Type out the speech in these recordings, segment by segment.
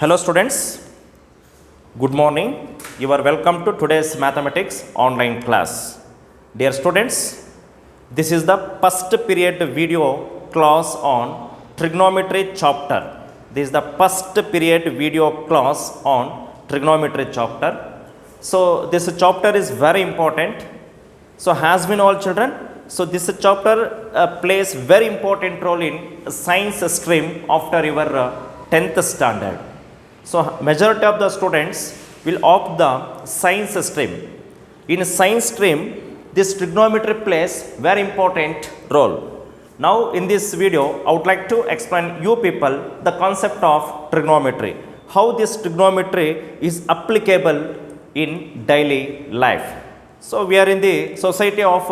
Hello students, good morning. You are welcome to today's mathematics online class. Dear students, this is the first period video class on trigonometry chapter. This is the first period video class on trigonometry chapter. So this chapter is very important. So has been all children. So this chapter plays very important role in science stream after your 10th standard. So majority of the students will opt the science stream. In science stream, this trigonometry plays very important role. Now in this video, I would like to explain you people the concept of trigonometry. How this trigonometry is applicable in daily life. So we are in the society of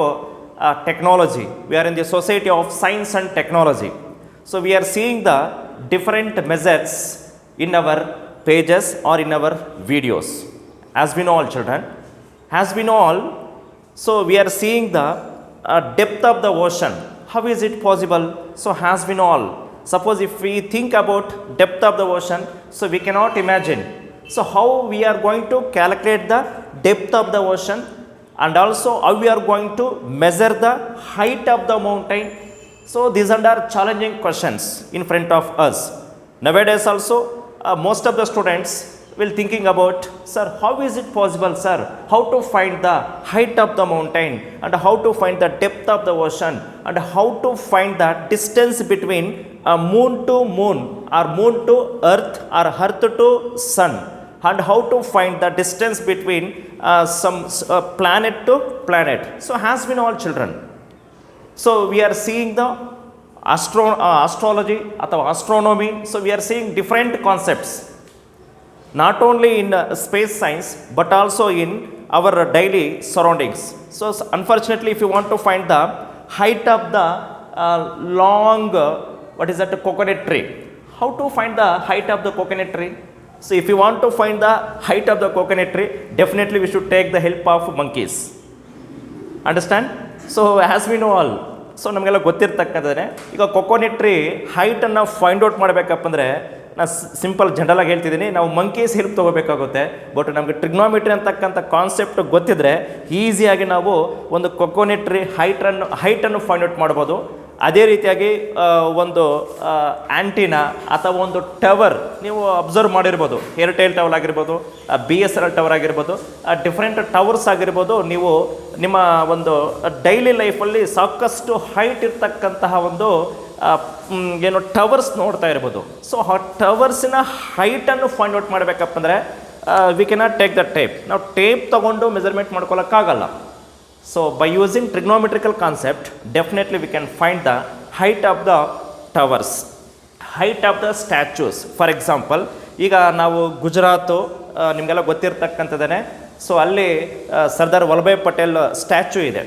technology. We are in the society of science and technology. So we are seeing the different methods in our pages or in our videos. As we know all children, as we know all, so we are seeing the depth of the ocean. How is it possible? So as we know all, suppose if we think about depth of the ocean, so we cannot imagine. So how we are going to calculate the depth of the ocean, and also how we are going to measure the height of the mountain. So these are challenging questions in front of us. Nowadays also, most of the students will thinking about, sir, how is it possible, sir, how to find the height of the mountain, and how to find the depth of the ocean, and how to find the distance between moon to moon, or moon to earth, or earth to sun, and how to find the distance between some planet to planet. So has been all children. So we are seeing the astrology or astronomy. So we are seeing different concepts, not only in space science but also in our daily surroundings. So unfortunately, if you want to find the height of the long what is that, coconut tree, how to find the height of the coconut tree? So if you want to find the height of the coconut tree, definitely we should take the help of monkeys. Understand? So as we know all, so ನಮಗೆಲ್ಲ ಗೊತ್ತಿರ್ತಕ್ಕಂಥದ್ದೇ, ಈಗ coconut tree ಹೈಟನ್ನು find out ಮಾಡಬೇಕಪ್ಪ ಅಂದರೆ, ನಾನು simple ಜನರಲಾಗಿ ಹೇಳ್ತಿದ್ದೀನಿ, ನಾವು monkeys help ತೊಗೋಬೇಕಾಗುತ್ತೆ. But ನಮಗೆ trigonometry ಅಂತಕ್ಕಂಥ concept ಗೊತ್ತಿದ್ರೆ ಈಸಿಯಾಗಿ ನಾವು ಒಂದು ಕೊಕೊನೆಟ್ ಟ್ರೀ ಹೈಟನ್ನು ಫೈಂಡ್ ಔಟ್ ಮಾಡ್ಬೋದು. ಅದೇ ರೀತಿಯಾಗಿ ಒಂದು ಆ್ಯಂಟಿನಾ ಅಥವಾ ಒಂದು ಟವರ್ ನೀವು ಅಬ್ಸರ್ವ್ ಮಾಡಿರ್ಬೋದು, ಏರ್ಟೆಲ್ ಟವರ್ ಆಗಿರ್ಬೋದು, BSNL ಟವರ್ ಆಗಿರ್ಬೋದು, ಡಿಫ್ರೆಂಟ್ ಟವರ್ಸ್ ಆಗಿರ್ಬೋದು. ನೀವು ನಿಮ್ಮ ಒಂದು ಡೈಲಿ ಲೈಫಲ್ಲಿ ಸಾಕಷ್ಟು ಹೈಟ್ ಇರ್ತಕ್ಕಂತಹ ಒಂದು ಏನು ಟವರ್ಸ್ ನೋಡ್ತಾ ಇರ್ಬೋದು. ಸೊ ಆ ಟವರ್ಸಿನ ಹೈಟನ್ನು ಫೈಂಡ್ ಔಟ್ ಮಾಡಬೇಕಪ್ಪ ಅಂದರೆ we cannot take the tape. ನಾವು ಟೇಪ್ ತೊಗೊಂಡು measurement ಮಾಡ್ಕೊಳ್ಳೋಕ್ಕಾಗಲ್ಲ. So by using trigonometrical concept, definitely we can find the height of the towers, height of the statues. For example, ಈಗ ನಾವು ಗುಜರಾತು ನಿಮಗೆಲ್ಲ ಗೊತ್ತಿರ್ತಕ್ಕಂಥದ್ದೇ. ಸೊ ಅಲ್ಲಿ Sardar Vallabhbhai Patel statue ಇದೆ.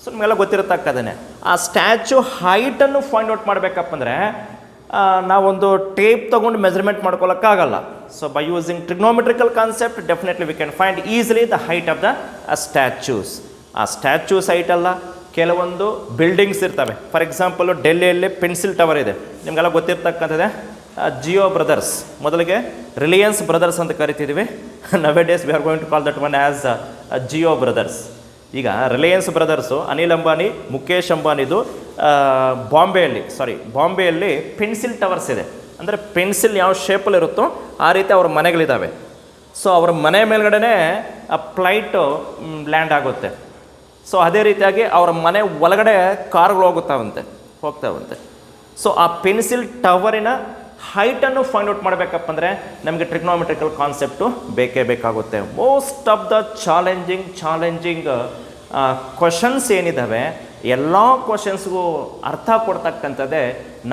So ನಿಮಗೆಲ್ಲ ಗೊತ್ತಿರತಕ್ಕಂಥದ್ದೇ. ಆ ಸ್ಟ್ಯಾಚ್ಯೂ ಹೈಟನ್ನು ಫೈಂಡ್ ಔಟ್ ಮಾಡಬೇಕಪ್ಪ ಅಂದರೆ ನಾವೊಂದು ಟೇಪ್ ತೊಗೊಂಡು ಮೆಜರ್ಮೆಂಟ್ ಮಾಡ್ಕೊಳ್ಳೋಕ್ಕಾಗಲ್ಲ. So by using trigonometrical concept, definitely we can find easily the height of the statues. ಆ ಸ್ಟ್ಯಾಚ್ಯೂಸ್ ಹೈಟ್ ಅಲ್ಲ, ಕೆಲವೊಂದು ಬಿಲ್ಡಿಂಗ್ಸ್ ಇರ್ತವೆ. ಫಾರ್ ಎಕ್ಸಾಂಪಲು ಡೆಲ್ಲಿಯಲ್ಲಿ ಪೆನ್ಸಿಲ್ ಟವರ್ ಇದೆ, ನಿಮಗೆಲ್ಲ ಗೊತ್ತಿರ್ತಕ್ಕಂಥದ್ದೇ. ಜಿಯೋ ಬ್ರದರ್ಸ್, ಮೊದಲಿಗೆ ರಿಲಯನ್ಸ್ ಬ್ರದರ್ಸ್ ಅಂತ ಕರಿತಿದ್ವಿ. Nowadays we are going to call that one as Jio brothers. ಈಗ ರಿಲಯನ್ಸ್ ಬ್ರದರ್ಸು ಅನಿಲ್ ಅಂಬಾನಿ, ಮುಖೇಶ್ ಅಂಬಾನಿದು ಬಾಂಬೆಯಲ್ಲಿ ಪೆನ್ಸಿಲ್ ಟವರ್ಸ್ ಇದೆ. ಅಂದರೆ ಪೆನ್ಸಿಲ್ ಯಾವ ಶೇಪಲ್ಲಿ ಇರುತ್ತೋ ಆ ರೀತಿ ಅವ್ರ ಮನೆಗಳಿದ್ದಾವೆ. ಸೊ ಅವ್ರ ಮನೆ ಮೇಲ್ಗಡೆ ಆ ಫ್ಲೈಟು ಲ್ಯಾಂಡ್ ಆಗುತ್ತೆ. ಸೊ ಅದೇ ರೀತಿಯಾಗಿ ಅವರ ಮನೆ ಒಳಗಡೆ ಕಾರ್ಗಳು ಹೋಗ್ತಾವಂತೆ. ಸೊ ಆ ಪೆನ್ಸಿಲ್ ಟವರಿನ ಹೈಟನ್ನು ಫೈಂಡ್ ಔಟ್ ಮಾಡಬೇಕಪ್ಪ ಅಂದರೆ ನಮಗೆ ಟ್ರಿಗ್ನೋಮೆಟ್ರಿಕಲ್ ಕಾನ್ಸೆಪ್ಟು ಬೇಕೇ ಬೇಕಾಗುತ್ತೆ. Most of the challenging questions ಏನಿದ್ದಾವೆ, ಎಲ್ಲ ಕ್ವಶನ್ಸ್ಗೂ ಅರ್ಥ ಕೊಡ್ತಕ್ಕಂಥದ್ದೇ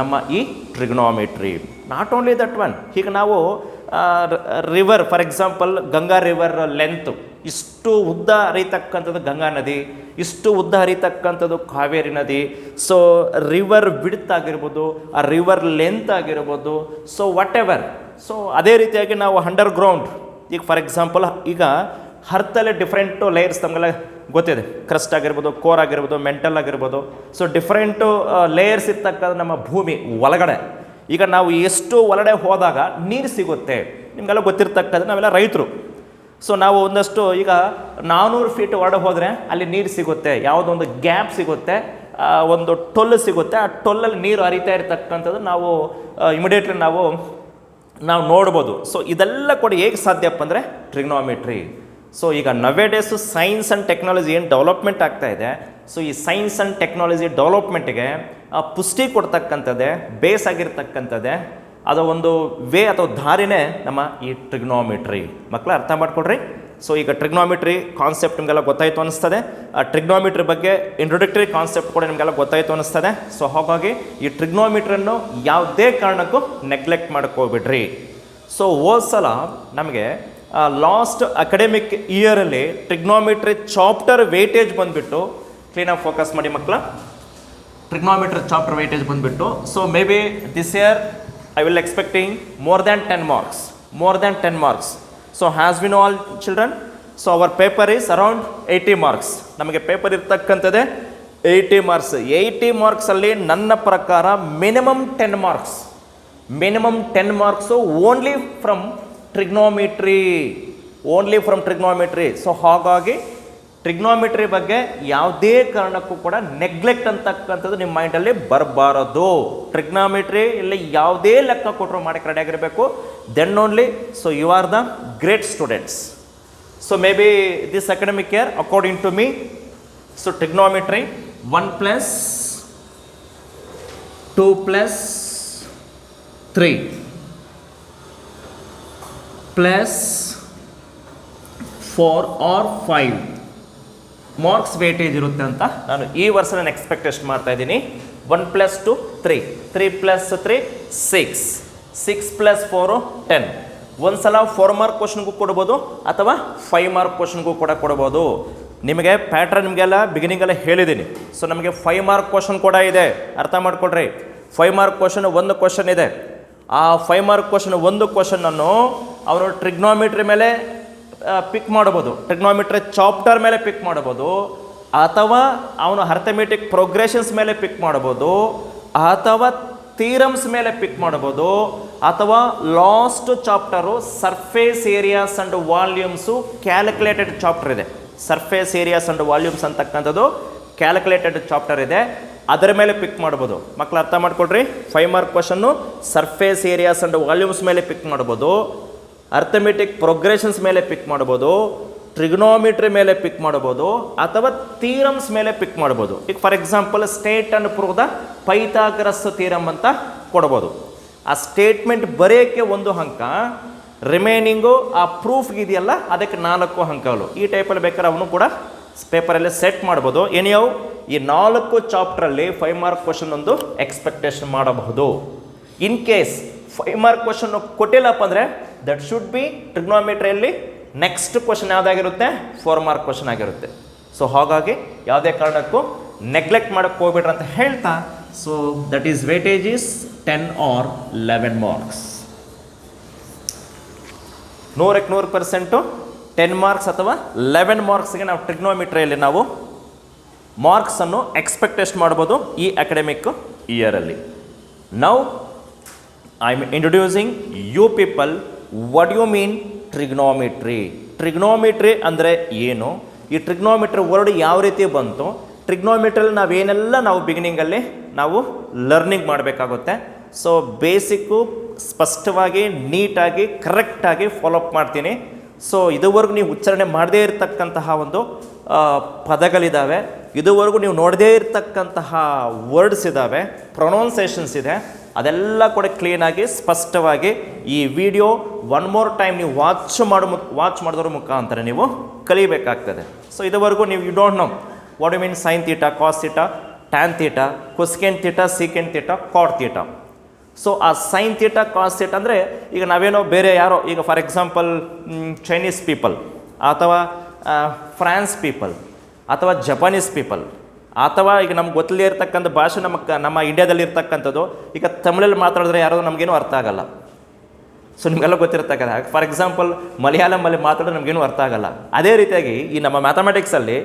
ನಮ್ಮ ಈ trigonometry. Not only that one, ಈಗ ನಾವು river, for example Ganga river length ಇಷ್ಟು ಉದ್ದ ಹರಿತಕ್ಕಂಥದ್ದು ಗಂಗಾ ನದಿ, ಇಷ್ಟು ಉದ್ದ ಹರಿತಕ್ಕಂಥದ್ದು ಕಾವೇರಿ ನದಿ. ಸೊ ರಿವರ್ ವಿಡ್ತ್ ಆಗಿರ್ಬೋದು, ಆ ರಿವರ್ ಲೆಂತ್ ಆಗಿರ್ಬೋದು, ಸೊ ವಾಟ್ ಎವರ್. ಸೊ ಅದೇ ರೀತಿಯಾಗಿ ನಾವು ಅಂಡರ್ ಗ್ರೌಂಡ್, ಈಗ ಫಾರ್ ಎಕ್ಸಾಂಪಲ್ ಈಗ ಅರ್ಥಲ್ಲೇ ಡಿಫ್ರೆಂಟು ಲೇಯರ್ಸ್ ನಮಗೆಲ್ಲ ಗೊತ್ತಿದೆ. ಕ್ರಸ್ಟ್ ಆಗಿರ್ಬೋದು, ಕೋರ್ ಆಗಿರ್ಬೋದು, ಮೆಂಟಲ್ ಆಗಿರ್ಬೋದು. ಸೊ ಡಿಫ್ರೆಂಟು ಲೇಯರ್ಸ್ ಇರ್ತಕ್ಕಂಥ ನಮ್ಮ ಭೂಮಿ ಒಳಗಡೆ ಈಗ ನಾವು ಎಷ್ಟು ಒಳಗಡೆ ಹೋದಾಗ ನೀರು ಸಿಗುತ್ತೆ ನಿಮಗೆಲ್ಲ ಗೊತ್ತಿರ್ತಕ್ಕಂಥ ನಾವೆಲ್ಲ ರೈತರು. ಸೊ ನಾವು ಒಂದಷ್ಟು ಈಗ 400 ಫೀಟ್ ಒಳಗಡೆ ಹೋದರೆ ಅಲ್ಲಿ ನೀರು ಸಿಗುತ್ತೆ, ಯಾವುದೊಂದು ಗ್ಯಾಪ್ ಸಿಗುತ್ತೆ, ಒಂದು ಟೊಲ್ಲು ಸಿಗುತ್ತೆ, ಆ ಟೊಲ್ಲಲ್ಲಿ ನೀರು ಹರಿತಾ ಇರ್ತಕ್ಕಂಥದ್ದು ನಾವು ಇಮಿಡಿಯೇಟ್ಲಿ ನಾವು ನೋಡ್ಬೋದು. ಸೊ ಇದೆಲ್ಲ ಕೂಡ ಹೇಗೆ ಸಾಧ್ಯಪ್ಪ ಅಂದರೆ ಟ್ರಿಗ್ನೋಮೆಟ್ರಿ. ಸೊ ಈಗ ನವೆ ಡೇಸು ಸೈನ್ಸ್ ಆ್ಯಂಡ್ ಟೆಕ್ನಾಲಜಿ ಏನು ಡೆವಲಪ್ಮೆಂಟ್ ಆಗ್ತಾ ಇದೆ, ಸೊ ಈ ಸೈನ್ಸ್ ಆ್ಯಂಡ್ ಟೆಕ್ನಾಲಜಿ ಡೆವಲಪ್ಮೆಂಟ್ಗೆ ಪುಷ್ಟಿ ಕೊಡ್ತಕ್ಕಂಥದ್ದೇ, ಬೇಸ್ ಆಗಿರ್ತಕ್ಕಂಥದ್ದೇ ಅದು ಒಂದು ವೇ ಅಥವಾ ದಾರಿನೇ ನಮ್ಮ ಈ ಟ್ರಿಗ್ನೋಮೆಟ್ರಿ. ಮಕ್ಕಳ ಅರ್ಥ ಮಾಡ್ಕೊಡ್ರಿ. ಸೊ ಈಗ ಟ್ರಿಗ್ನೋಮೆಟ್ರಿ ಕಾನ್ಸೆಪ್ಟ್ ನಿಮಗೆಲ್ಲ ಗೊತ್ತಾಯಿತು ಅನ್ನಿಸ್ತದೆ. ಆ ಟ್ರಿಗ್ನೋಮೆಟ್ರಿ ಬಗ್ಗೆ ಇಂಟ್ರೊಡಕ್ಟರಿ ಕಾನ್ಸೆಪ್ಟ್ ಕೂಡ ನಿಮಗೆಲ್ಲ ಗೊತ್ತಾಯಿತು ಅನ್ನಿಸ್ತದೆ. ಸೊ ಹಾಗಾಗಿ ಈ ಟ್ರಿಗ್ನೋಮೆಟ್ರಿಯನ್ನು ಯಾವುದೇ ಕಾರಣಕ್ಕೂ ನೆಗ್ಲೆಕ್ಟ್ ಮಾಡ್ಕೋಬಿಡ್ರಿ. ಸೊ ಹೋದ ಸಲ ನಮಗೆ ಲಾಸ್ಟ್ ಅಕಾಡೆಮಿಕ್ ಇಯರಲ್ಲಿ ಟ್ರಿಗ್ನೋಮೆಟ್ರಿ ಚಾಪ್ಟರ್ ವೇಟೇಜ್ ಬಂದುಬಿಟ್ಟು ಕ್ಲೀನಾಗಿ ಫೋಕಸ್ ಮಾಡಿ ಮಕ್ಕಳ. ಟ್ರಿಗ್ನೋಮೆಟ್ರಿ ಚಾಪ್ಟರ್ ವೇಟೇಜ್ ಬಂದುಬಿಟ್ಟು so maybe this year I will expecting more than 10 marks. So as we know all children, so our paper is around 80 marks. ನಮಗೆ paper ಇರ್ತಕ್ಕಂಥದ್ದೇ 80 marks. 80 ಮಾರ್ಕ್ಸಲ್ಲಿ ನನ್ನ ಪ್ರಕಾರ minimum 10 marks only from trigonometry. So ಹಾಗಾಗಿ trigonometry ಬಗ್ಗೆ ಯಾವುದೇ ಕಾರಣಕ್ಕೂ ಕೂಡ neglect ಅಂತಕ್ಕಂಥದ್ದು ನಿಮ್ಮ ಮೈಂಡಲ್ಲಿ ಬರಬಾರದು. ಟ್ರಿಗ್ನೋಮೆಟ್ರಿ ಇಲ್ಲಿ ಯಾವುದೇ ಲೆಕ್ಕ ಕೊಟ್ಟರು ಮಾಡಕ್ಕೆ ರೆಡಿ ಆಗಿರಬೇಕು. Then only so you are the great students. So maybe this academic year according to me, so trigonometry 1 + 2 + 3 + 4 or 5 marks weightage ಇರುತ್ತೆ ಅಂತ ನಾನು ಈ ವರ್ಷ ನಾನು ಎಕ್ಸ್ಪೆಕ್ಟೇಷನ್ ಮಾಡ್ತಾ ಇದ್ದೀನಿ. 1 + 2 3, 3 + 3 6, 6 + 4 10. ಒಂದು ಸಲ 4 ಮಾರ್ಕ್ ಕ್ವಶನ್ಗೂ ಕೊಡ್ಬೋದು ಅಥವಾ 5 ಮಾರ್ಕ್ ಕ್ವಶನ್ಗೂ ಕೂಡ ಕೊಡ್ಬೋದು. ನಿಮಗೆ ಪ್ಯಾಟ್ರನ್ ನಿಮಗೆಲ್ಲ ಬಿಗಿನಿಂಗಲ್ಲೇ ಹೇಳಿದ್ದೀನಿ. ಸೊ ನಮಗೆ 5 ಮಾರ್ಕ್ ಕ್ವಶನ್ ಕೂಡ ಇದೆ, ಅರ್ಥ ಮಾಡ್ಕೊಳ್ರಿ. 5 ಮಾರ್ಕ್ ಕ್ವಶನ್ ಒಂದು ಕ್ವಶನ್ ಇದೆ. ಆ 5 ಮಾರ್ಕ್ ಕ್ವಶನ್ ಒಂದು ಕ್ವಶನನ್ನು ಅವರು ಟ್ರಿಗ್ನೋಮೆಟ್ರಿ ಮೇಲೆ ಪಿಕ್ ಮಾಡ್ಬೋದು, ಟ್ರಿಗ್ನೋಮೆಟ್ರಿ ಚಾಪ್ಟರ್ ಮೇಲೆ ಪಿಕ್ ಮಾಡ್ಬೋದು, ಅಥವಾ ಅವನು ಅರ್ಥಮೆಟಿಕ್ ಪ್ರೋಗ್ರೆಷನ್ಸ್ ಮೇಲೆ ಪಿಕ್ ಮಾಡ್ಬೋದು, ಅಥವಾ ಥೀರಮ್ಸ್ ಮೇಲೆ ಪಿಕ್ ಮಾಡ್ಬೋದು, ಅಥವಾ last chapter surface areas and volumes calculated chapter ಇದೆ. ಸರ್ಫೇಸ್ ಏರಿಯಾಸ್ ಆ್ಯಂಡ್ ವಾಲ್ಯೂಮ್ಸ್ ಅಂತಕ್ಕಂಥದ್ದು ಕ್ಯಾಲ್ಕುಲೇಟೆಡ್ ಚಾಪ್ಟರ್ ಇದೆ, ಅದರ ಮೇಲೆ ಪಿಕ್ ಮಾಡ್ಬೋದು. ಮಕ್ಕಳು ಅರ್ಥ ಮಾಡ್ಕೊಳ್ರಿ. 5 mark question surface areas and volumes ಮೇಲೆ ಪಿಕ್ ಮಾಡ್ಬೋದು, ಅರ್ಥಮೆಟಿಕ್ ಪ್ರೋಗ್ರೆಷನ್ಸ್ ಮೇಲೆ ಪಿಕ್ ಮಾಡ್ಬೋದು, ಟ್ರಿಗ್ನೋಮೆಟ್ರಿ ಮೇಲೆ ಪಿಕ್ ಮಾಡ್ಬೋದು, ಅಥವಾ ಥೀರಮ್ಸ್ ಮೇಲೆ ಪಿಕ್ ಮಾಡ್ಬೋದು. ಈಗ for example state and prove the Pythagoras theorem ಅಂತ ಕೊಡ್ಬೋದು. ಆ ಸ್ಟೇಟ್ಮೆಂಟ್ ಬರೆಯೋಕ್ಕೆ 1 ಅಂಕ, ರಿಮೈನಿಂಗು ಆ ಪ್ರೂಫ್ಗೆ ಇದೆಯಲ್ಲ ಅದಕ್ಕೆ 4 ಅಂಕಗಳು. ಈ ಟೈಪಲ್ಲಿ ಬೇಕಾದ್ರೆ ಅವನು ಕೂಡ ಪೇಪರಲ್ಲಿ ಸೆಟ್ ಮಾಡ್ಬೋದು. ಏನಿಯವು ಈ 4 ಚಾಪ್ಟ್ರಲ್ಲಿ 5 ಮಾರ್ಕ್ ಕ್ವಶನ್ ಒಂದು ಎಕ್ಸ್ಪೆಕ್ಟೇಷನ್ ಮಾಡಬಹುದು. ಇನ್ ಕೇಸ್ 5 ಮಾರ್ಕ್ ಕ್ವಶನ್ ಕೊಟ್ಟಿಲ್ಲಪ್ಪ ಅಂದರೆ ದಟ್ ಶುಡ್ ಬಿ ಟ್ರಿಗ್ನೋಮೆಟ್ರಿಯಲ್ಲಿ ನೆಕ್ಸ್ಟ್ ಕ್ವಶನ್ ಯಾವುದಾಗಿರುತ್ತೆ 4 ಮಾರ್ಕ್ ಕ್ವಶನ್ ಆಗಿರುತ್ತೆ. ಸೊ ಹಾಗಾಗಿ ಯಾವುದೇ ಕಾರಣಕ್ಕೂ ನೆಗ್ಲೆಕ್ಟ್ ಮಾಡೋಕ್ಕೆ ಹೋಗ್ಬಿಟ್ರೆ ಅಂತ ಹೇಳ್ತಾ, so that is weightage is 10 or 11 marks. 100ಕ್ಕೆ 100% 10 ಮಾರ್ಕ್ಸ್ ಅಥವಾ 11 ಮಾರ್ಕ್ಸ್ಗೆ ನಾವು ಟ್ರಿಗ್ನೋಮೆಟ್ರಿಯಲ್ಲಿ ನಾವು ಮಾರ್ಕ್ಸನ್ನು ಎಕ್ಸ್ಪೆಕ್ಟೇಷನ್ ಮಾಡ್ಬೋದು ಈ ಅಕಾಡೆಮಿಕ್ ಇಯರಲ್ಲಿ. Now I am introducing you people what you mean trigonometry. Trigonometry ಅಂದರೆ ಏನು, ಈ ಟ್ರಿಗ್ನೋಮೆಟ್ರಿ ವರ್ಡ್ ಯಾವ ರೀತಿ ಬಂತು, ಟ್ರಿಗ್ನೋಮೆಟ್ರಿಯಲ್ಲಿ ನಾವೇನೆಲ್ಲ ನಾವು ಬಿಗಿನಿಂಗಲ್ಲಿ ನಾವು ಲರ್ನಿಂಗ್ ಮಾಡಬೇಕಾಗುತ್ತೆ. ಸೊ ಬೇಸಿಕ್ಕು ಸ್ಪಷ್ಟವಾಗಿ ನೀಟಾಗಿ ಕರೆಕ್ಟಾಗಿ ಫಾಲೋಅಪ್ ಮಾಡ್ತೀನಿ. ಸೊ ಇದುವರೆಗೂ ನೀವು ಉಚ್ಚಾರಣೆ ಮಾಡದೇ ಇರತಕ್ಕಂತಹ ಒಂದು ಪದಗಳಿದ್ದಾವೆ, ಇದುವರೆಗೂ ನೀವು ನೋಡದೇ ಇರತಕ್ಕಂತಹ ವರ್ಡ್ಸ್ ಇದ್ದಾವೆ, ಪ್ರೊನೌನ್ಸೇಷನ್ಸ್ ಇದೆ, ಅದೆಲ್ಲ ಕೂಡ ಕ್ಲೀನಾಗಿ ಸ್ಪಷ್ಟವಾಗಿ ಈ ವಿಡಿಯೋ 1 more ಟೈಮ್ ನೀವು ವಾಚ್ ಮಾಡೋದ್ರ ಮುಖಾಂತರ ನೀವು ಕಲಿಬೇಕಾಗ್ತದೆ. ಸೊ ಇದುವರೆಗೂ ನೀವು you don't know what you mean sine theta, cos theta, tan theta, cosecant theta, secant theta, cot theta. So ಆ ಸೈನ್ ಥೀಟಾ, ಕಾಸ್ ಥೀಟಾ ಅಂದರೆ ಈಗ ನಾವೇನೋ ಬೇರೆ ಯಾರೋ, ಈಗ ಫಾರ್ ಎಕ್ಸಾಂಪಲ್ ಚೈನೀಸ್ ಪೀಪಲ್ ಅಥವಾ ಫ್ರಾನ್ಸ್ ಪೀಪಲ್ ಅಥವಾ ಜಪಾನೀಸ್ ಪೀಪಲ್, ಅಥವಾ ಈಗ ನಮ್ಗೆ ಗೊತ್ತಲೇ ಇರ್ತಕ್ಕಂಥ ಭಾಷೆ ನಮ್ಮ ಇಂಡಿಯಾದಲ್ಲಿ ಇರ್ತಕ್ಕಂಥದ್ದು, ಈಗ ತಮಿಳಲ್ಲಿ ಮಾತಾಡಿದ್ರೆ ಯಾರೋ ನಮಗೇನು ಅರ್ಥ ಆಗಲ್ಲ. ಸೊ ನಿಮಗೆಲ್ಲ ಗೊತ್ತಿರ್ತಕ್ಕಂಥ ಫಾರ್ ಎಕ್ಸಾಂಪಲ್ ಮಲಯಾಳಮಲ್ಲಿ ಮಾತಾಡಿದ್ರೆ ನಮಗೇನು ಅರ್ಥ ಆಗಲ್ಲ. ಅದೇ ರೀತಿಯಾಗಿ ಈ ನಮ್ಮ ಮ್ಯಾಥಮೆಟಿಕ್ಸಲ್ಲಿ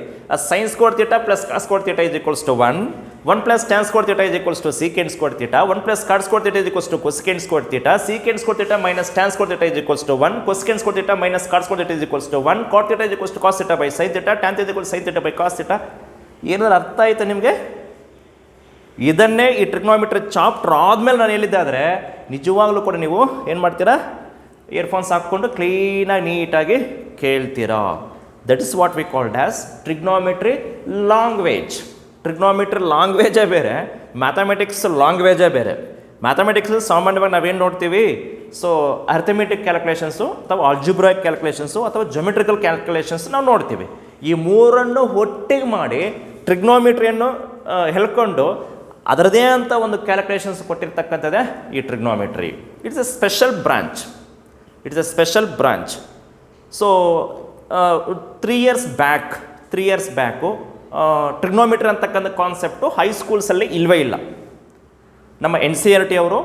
sines square theta plus cos square theta is equals to 1, 1 plus tan square theta is equals to secant square theta, 1 plus cot square theta is equals to cosecant square theta, secant square theta minus tan square theta is equals to 1, cosecant square theta minus cot square theta is equals to 1, cot theta is equals to cos theta by sin theta, tan theta is equals to sin theta by cos theta. ಏನಾದ್ರು ಅರ್ಥ ಆಯ್ತಾ ನಿಮಗೆ? ಇದನ್ನೇ ಈ trigonometry chapter ಆದಮೇಲೆ ನಾನು ಹೇಳಿದ್ದಾದರೆ ನಿಜವಾಗ್ಲೂ ಕೂಡ ನೀವು ಏನು ಮಾಡ್ತೀರಾ? ಇಯರ್ಫೋನ್ಸ್ ಹಾಕ್ಕೊಂಡು ಕ್ಲೀನಾಗಿ ನೀಟಾಗಿ ಕೇಳ್ತೀರಾ. That is what we called as trigonometry language. Trigonometry ಲಾಂಗ್ವೇಜೇ ಬೇರೆ, ಮ್ಯಾಥಮೆಟಿಕ್ಸ್ ಲಾಂಗ್ವೇಜೇ ಬೇರೆ. ಮ್ಯಾಥಮೆಟಿಕ್ಸ್ ಸಾಮಾನ್ಯವಾಗಿ ನಾವೇನು ನೋಡ್ತೀವಿ? ಸೊ ಅರ್ಥಮೆಟಿಕ್ ಕ್ಯಾಲ್ಕುಲೇಷನ್ಸು ಅಥವಾ ಆಲ್ಜಿಬ್ರಾಯಿಕ್ ಕ್ಯಾಲ್ಕುಲೇಷನ್ಸು ಅಥವಾ ಜೊಮೆಟ್ರಿಕಲ್ ಕ್ಯಾಲ್ಕುಲೇಷನ್ಸ್ ನಾವು ನೋಡ್ತೀವಿ. ಈ ಮೂರನ್ನು ಒಟ್ಟಿಗೆ ಮಾಡಿ ಟ್ರಿಗ್ನೋಮೆಟ್ರಿಯನ್ನು ಹೇಳ್ಕೊಂಡು ಅದರದೇ ಅಂತ ಒಂದು ಕ್ಯಾಲ್ಕುಲೇಷನ್ಸ್ ಕೊಟ್ಟಿರ್ತಕ್ಕಂಥದ್ದೇ ಈ trigonometry. It's A special branch. It's A special branch. So 3 years back trigonometry ಅಂತಕ್ಕಂಥ ಕಾನ್ಸೆಪ್ಟು ಹೈಸ್ಕೂಲ್ಸಲ್ಲಿ ಇಲ್ಲವೇ ಇಲ್ಲ. ನಮ್ಮ NCERT ಅವರು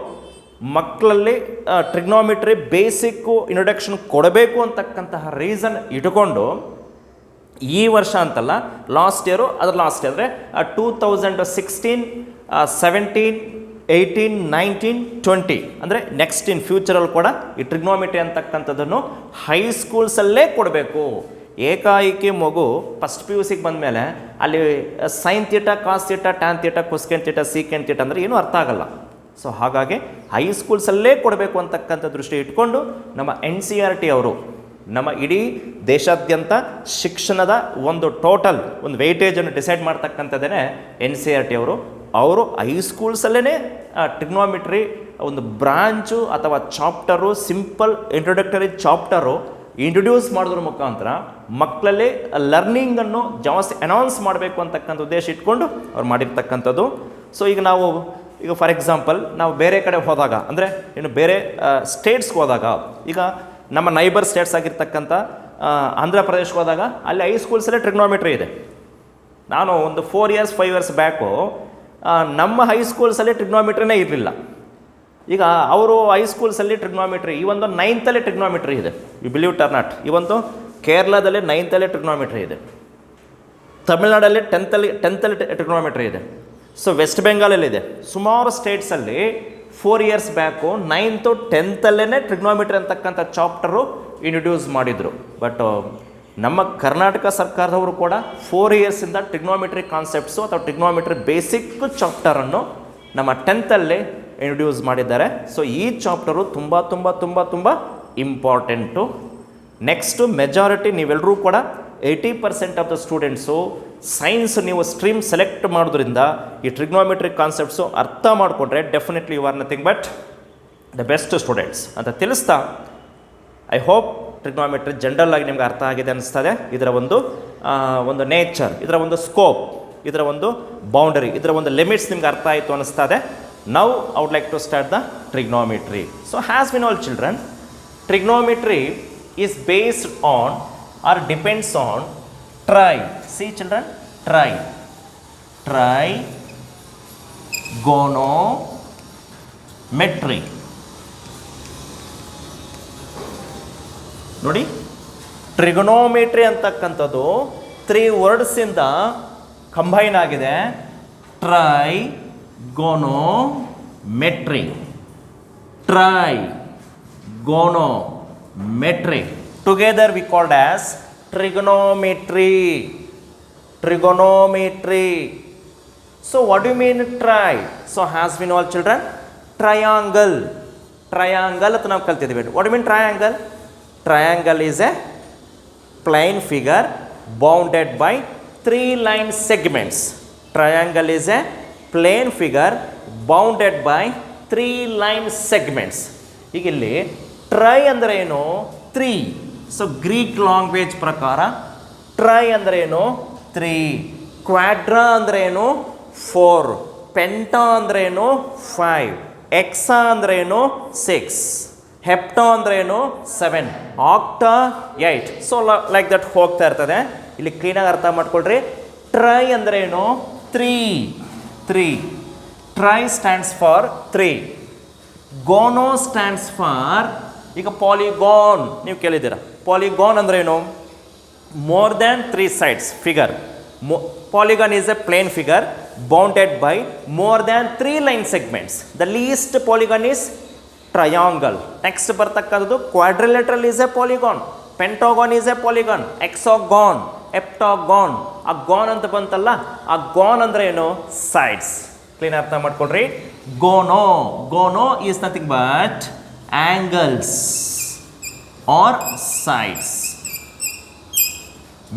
ಮಕ್ಕಳಲ್ಲಿ ಟ್ರಿಗ್ನೋಮೆಟ್ರಿ ಬೇಸಿಕ್ಕು ಇಂಟ್ರೊಡಕ್ಷನ್ ಕೊಡಬೇಕು ಅಂತಕ್ಕಂತಹ ರೀಸನ್ ಇಟ್ಕೊಂಡು ಈ ವರ್ಷ ಅಂತಲ್ಲ, ಲಾಸ್ಟ್ ಇಯರು ಅದರ ಲಾಸ್ಟ್ ಇಯರ್ ಅಂದರೆ 2016, 17, 18, 19, 20 ಅಂದರೆ ನೆಕ್ಸ್ಟ್ ಇನ್ ಫ್ಯೂಚರಲ್ಲಿ ಕೂಡ ಈ ಟ್ರಿಗ್ನೋಮೆಟ್ರಿ ಅಂತಕ್ಕಂಥದ್ದನ್ನು ಹೈಸ್ಕೂಲ್ಸಲ್ಲೇ ಕೊಡಬೇಕು. ಏಕಾಏಕಿ ಮಗು ಫಸ್ಟ್ PUCಗೆ ಬಂದಮೇಲೆ ಅಲ್ಲಿ sine theta, cos theta, tan theta, cosecant theta, secant theta ಅಂದರೆ ಏನೂ ಅರ್ಥ ಆಗಲ್ಲ. ಸೊ ಹಾಗಾಗಿ ಹೈಸ್ಕೂಲ್ಸಲ್ಲೇ ಕೊಡಬೇಕು ಅಂತಕ್ಕಂಥ ದೃಷ್ಟಿ ಇಟ್ಕೊಂಡು ನಮ್ಮ NCERT ಅವರು ನಮ್ಮ ಇಡೀ ದೇಶಾದ್ಯಂತ ಶಿಕ್ಷಣದ ಒಂದು ಟೋಟಲ್ ಒಂದು ವೆಯ್ಟೇಜನ್ನು ಡಿಸೈಡ್ ಮಾಡ್ತಕ್ಕಂಥದ್ದೇ NCERT ಅವರು ಹೈಸ್ಕೂಲ್ಸಲ್ಲೇ ಟ್ರಿಗ್ನೋಮೆಟ್ರಿ ಒಂದು ಬ್ರಾಂಚು ಅಥವಾ chapter, simple introductory chapter introduce ಮಾಡೋದ್ರ ಮುಖಾಂತರ ಮಕ್ಕಳಲ್ಲಿ ಲರ್ನಿಂಗನ್ನು ಜಾಸ್ತಿ ಅನೌನ್ಸ್ ಮಾಡಬೇಕು ಅಂತಕ್ಕಂಥ ಉದ್ದೇಶ ಇಟ್ಕೊಂಡು ಅವ್ರು ಮಾಡಿರ್ತಕ್ಕಂಥದ್ದು. ಸೊ ಈಗ ಫಾರ್ ಎಕ್ಸಾಂಪಲ್ ನಾವು ಬೇರೆ ಕಡೆ ಹೋದಾಗ, ಅಂದರೆ ಇನ್ನು ಬೇರೆ ಸ್ಟೇಟ್ಸ್ಗೆ ಹೋದಾಗ, ಈಗ ನಮ್ಮ ನೈಬರ್ ಸ್ಟೇಟ್ಸ್ ಆಗಿರ್ತಕ್ಕಂಥ ಆಂಧ್ರ ಪ್ರದೇಶಕ್ಕೆ ಹೋದಾಗ ಅಲ್ಲಿ ಹೈಸ್ಕೂಲ್ಸಲ್ಲೇ ಟ್ರಿಗ್ನೋಮೆಟ್ರಿ ಇದೆ. ನಾನು ಒಂದು 4 years 5 years ಬ್ಯಾಕು ನಮ್ಮ ಹೈಸ್ಕೂಲ್ಸಲ್ಲಿ ಟ್ರಿಗ್ನೋಮೆಟ್ರಿನೇ ಇರಲಿಲ್ಲ. ಈಗ ಅವರು ಹೈಸ್ಕೂಲ್ಸಲ್ಲಿ ಟ್ರಿಗ್ನೋಮೆಟ್ರಿ ಈ ಒಂದು 9th ಟ್ರಿಗ್ನೋಮೆಟ್ರಿ ಇದೆ. You believe it or not, ಈ ಒಂದು ಕೇರಳದಲ್ಲಿ 9th ಟ್ರಿಗ್ನೋಮೆಟ್ರಿ ಇದೆ, ತಮಿಳ್ನಾಡಲ್ಲಿ 10th ಟ್ರಿಗ್ನೋಮೆಟ್ರಿ ಇದೆ, ಸೊ ವೆಸ್ಟ್ ಬೆಂಗಾಲಲ್ಲಿದೆ. ಸುಮಾರು ಸ್ಟೇಟ್ಸಲ್ಲಿ 4 years back 9th 10th trigonometry ಅಂತಕ್ಕಂಥ ಚಾಪ್ಟರು ಇಂಟ್ರೊಡ್ಯೂಸ್ ಮಾಡಿದರು. ಬಟ್ ನಮ್ಮ ಕರ್ನಾಟಕ ಸರ್ಕಾರದವರು ಕೂಡ 4 yearsಯಿಂದ ಟ್ರಿಗ್ನೋಮೆಟ್ರಿ ಕಾನ್ಸೆಪ್ಟ್ಸು ಅಥವಾ ಟ್ರಿಗ್ನೋಮೆಟ್ರಿ ಬೇಸಿಕ್ ಚಾಪ್ಟರನ್ನು ನಮ್ಮ 10th ಇಂಟ್ರೊಡ್ಯೂಸ್ ಮಾಡಿದ್ದಾರೆ. ಸೊ ಈ ಚಾಪ್ಟರು ತುಂಬ ತುಂಬ ತುಂಬ ತುಂಬ ಇಂಪಾರ್ಟೆಂಟು. ನೆಕ್ಸ್ಟು ಮೆಜಾರಿಟಿ ನೀವೆಲ್ಲರೂ ಕೂಡ 80% ಆಫ್ ದ ಸ್ಟೂಡೆಂಟ್ಸು ಸೈನ್ಸ್ ನೀವು ಸ್ಟ್ರೀಮ್ ಸೆಲೆಕ್ಟ್ ಮಾಡೋದ್ರಿಂದ ಈ ಟ್ರಿಗ್ನೋಮೆಟ್ರಿ ಕಾನ್ಸೆಪ್ಟ್ಸು ಅರ್ಥ ಮಾಡಿಕೊಂಡ್ರೆ definitely you are nothing but the best students ಅಂತ ತಿಳಿಸ್ತಾ, ಐ ಹೋಪ್ ಟ್ರಿಗ್ನೋಮೆಟ್ರಿ ಜನರಲ್ ಆಗಿ ನಿಮ್ಗೆ ಅರ್ಥ ಆಗಿದೆ ಅನಿಸ್ತದೆ. ಇದರ ಒಂದು ನೇಚರ್, ಇದರ ಒಂದು ಸ್ಕೋಪ್, ಇದರ ಒಂದು ಬೌಂಡರಿ, ಇದರ ಒಂದು ಲಿಮಿಟ್ಸ್ ನಿಮ್ಗೆ ಅರ್ಥ ಆಯಿತು ಅನಿಸ್ತದೆ. Now I would like to start the trigonometry. So as we know children, trigonometry is based on or depends on see children, trigonometry. ನೋಡಿ, ಟ್ರಿಗೊನೋಮೆಟ್ರಿ ಅಂತಕ್ಕಂಥದ್ದು 3 words ಇಂದ ಕಂಬೈನ್ ಆಗಿದೆ. trigonometry together we called as trigonometry. So what do you mean tri? So as we know children, triangle ಅಂತ ನಾವು ಕಲ್ತಿದ್ದೀವಿ. What do you mean triangle? Triangle is a plane figure bounded by 3 line segments. Triangle is a plane figure bounded by 3 line segments. ಈಗ ಇಲ್ಲಿ try ಅಂದರೆ ಏನು? 3. So Greek language ಪ್ರಕಾರ try ಅಂದರೆ ಏನು? 3. ಕ್ವಾಡ್ರಾ ಅಂದರೆ ಏನು? 4. ಪೆಂಟಾ ಅಂದರೆ ಏನು? 5. ಎಕ್ಸಾ ಅಂದರೆ ಏನು? 6. ಹೆಪ್ಟಾ ಅಂದರೆ ಏನು? 7. ಆಕ್ಟಾ 8. ಸೊ ಲೈಕ್ ದಟ್ ಹೋಗ್ತಾ ಇರ್ತದೆ. ಇಲ್ಲಿ ಕ್ಲೀನಾಗಿ ಅರ್ಥ ಮಾಡ್ಕೊಳ್ರಿ. ಟ್ರೈ ಅಂದರೆ ಏನು? 3. Tri stands for 3. Gono stands for, ಈಗ ಪಾಲಿಗಾನ್ ನೀವು ಕೇಳಿದ್ದೀರಾ. ಪಾಲಿಗಾನ್ ಅಂದರೆ ಏನು? More than 3 sides figure. Polygon is a plane figure bounded by more than 3 line segments. The least polygon is triangle. Next ಬರ್ತಕ್ಕಂಥದ್ದು quadrilateral is a polygon, pentagon is a polygon, hexagon, heptagon. ಆ gone ಅಂತ ಬಂತಲ್ಲ, ಆ gone ಅಂದ್ರೆ ಏನು? Sides. Clean ಅರ್ಥ ಮಾಡ್ಕೊಳ್ರಿ. ಗೋನೋ is nothing but angles or sides.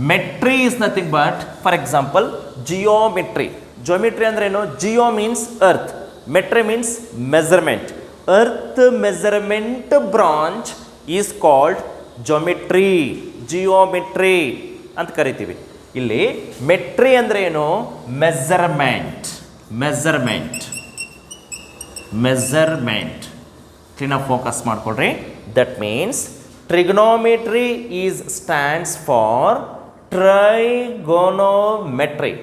Metry is nothing but, for example, geometry. Geometry ಅಂದ್ರೆ ಏನು? Geo means earth, metry means measurement. Earth measurement branch is called geometry, geometry ಅಂತ ಕರಿತೀವಿ. ಇಲ್ಲಿ ಮೆಟ್ರಿ ಅಂದ್ರೆ ಏನು? ಮೆಜರ್ಮೆಂಟ್. ಕ್ಲೀನಾಗಿ ಫೋಕಸ್ ಮಾಡ್ಕೊಳ್ರಿ. That means trigonometry stands for trigonometry.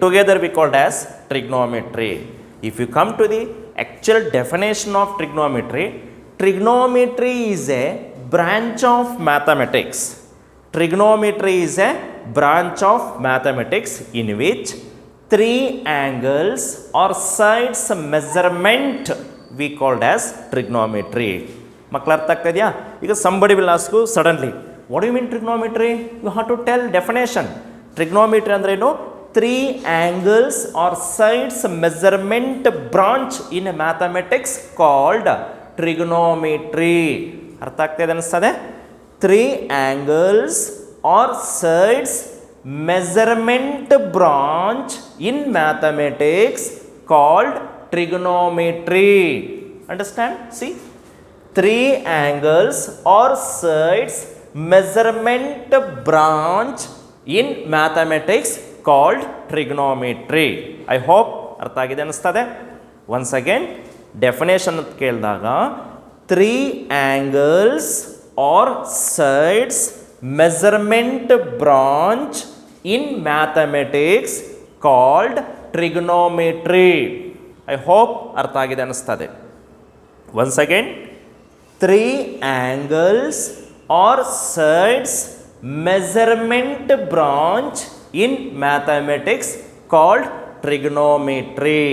Together we called as trigonometry. If you come to the actual definition of trigonometry is a branch of mathematics. Trigonometry is a branch of mathematics in which 3 angles or sides measurement we called as trigonometry. ಮಕ್ಕಳ ಅರ್ಥ ಆಗ್ತದೆಯಾ? ಈಗ somebody will ask you suddenly, what do you mean trigonometry? You have to tell definition. Trigonometry ಅಂದ್ರೆ ಏನು? 3 angles or sides measurement branch in mathematics called trigonometry. ಅರ್ಥ ಆಗ್ತದೆ ಅನಿಸ್ತದೆ? 3 angles or sides measurement branch in mathematics called trigonometry. Understand? See, 3 angles or sides measurement branch in mathematics called trigonometry. I hope ಅರ್ಥ ಆಗಿದೆ ಅನಿಸ್ತದೆ. Once again, definition ಅಂತ ಕೇಳಿದಾಗ 3 angles or sides measurement branch in mathematics called trigonometry. I hope ಅರ್ಥ ಆಗಿದೆ ಅನಿಸ್ತದೆ. Once again, 3 angles or sides measurement branch in mathematics called trigonometry.